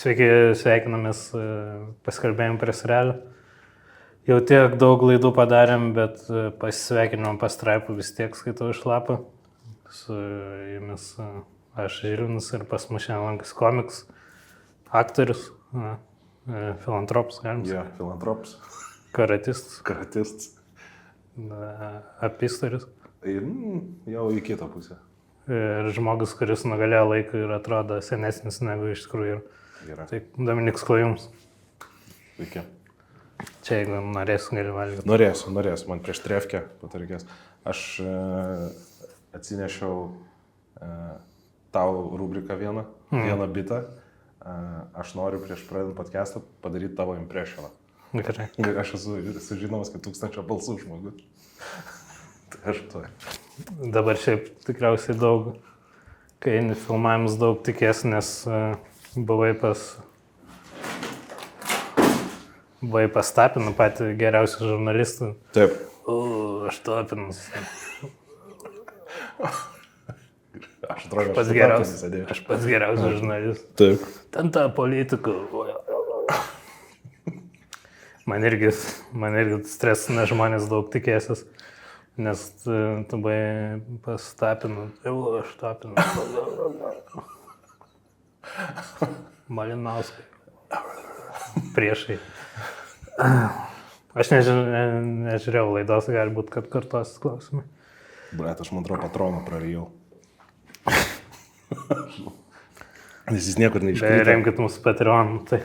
Sveiki, sveikinamės, pasikalbėjom prie Srelio. Jau tiek daug laidų padarėm, bet pasisveikinom pastraipų vis tiek skaitau iš lapą. Su jumis aš Žilvinas ir pas mus šiandien lankas komiks, aktorius, filantropas, galim sakyti. Filantropas. Karatistas. Apistorius. Jau į kitą pusę. Ir žmogus, kuris nugalėjo laiką ir atrodo senesnis negu iš tikrųjų yra. Tai Dominikas Klajums. Sveiki. Čia jeigu norėsi, gali valgyti. Norėsiu, man prieš trefkę patarkės. Aš atsinešiau tau rubriką vieną bitą. Aš noriu prieš pradedant podcastą padaryti tavo impressioną. Gerai. Aš esu žinomas kaip 1000 balsų žmogus. Tai aš to. Dabar šiaip tikriausiai daug, kai eini filmavimus daug tikės, nes buvai pas Tapiną, patį geriausią žurnalistą. Taip. Aš Tapinas. Aš atrodo, aš pats geriausias žurnalistas. Taip. Ten ta politika. Man irgi stresina žmonės daug tikėsis. Nes tu buvai pas Tapiną. Aš Tapinas. Malinauskai. Priešai. Aš nežiūrėjau laidos, gali būti, kad kartos klausimai. Bret, aš man atrodo patroną prarijau. Nes jis niekur neiškrito. Remkit mūsų Patreoną. Tai.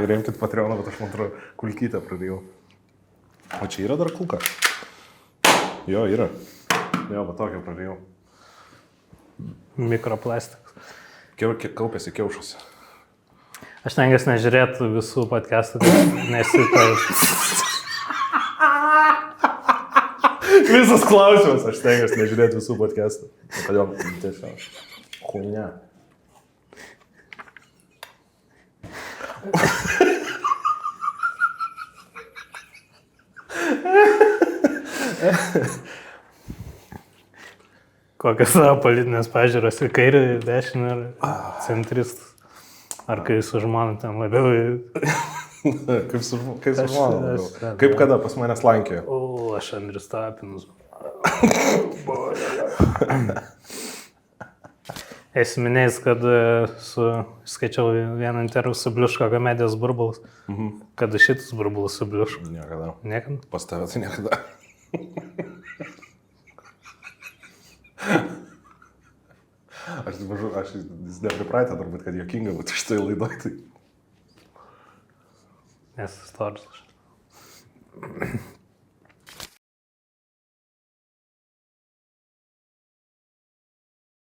Remkit Patreoną, bet aš man atrodo kulkytę prarijau. O čia yra dar kulka? Jo, yra. Jo, va tokia prarijau. Mikroplastikas. Kaupėsi kiaušuose. Aš tengiuosi nežiūrėti visų podcastų, nes Visas klausimas, aš tengiuosi nežiūrėti visų podcastų. Kodėl? Tiesiog. Chuinia. Kokios savo politinės pažiūros į kairį, dešinį ar centristus? Ar kai su žmona ten labiau... Kaip su žmona labiau. Kaip kada pas manęs lankė? Aš Andrius Tapinas. Esminės, kad skaičiau vieną interviu su Bliuško komedijos burbulas. Kada šitas burbulas su Bliuško? Niekada. Niekada? Pas tavę tai niekada. Aš nepripratę turbūt, kad juokinga būtų šitai laidoj. Tai... Nes istorijos.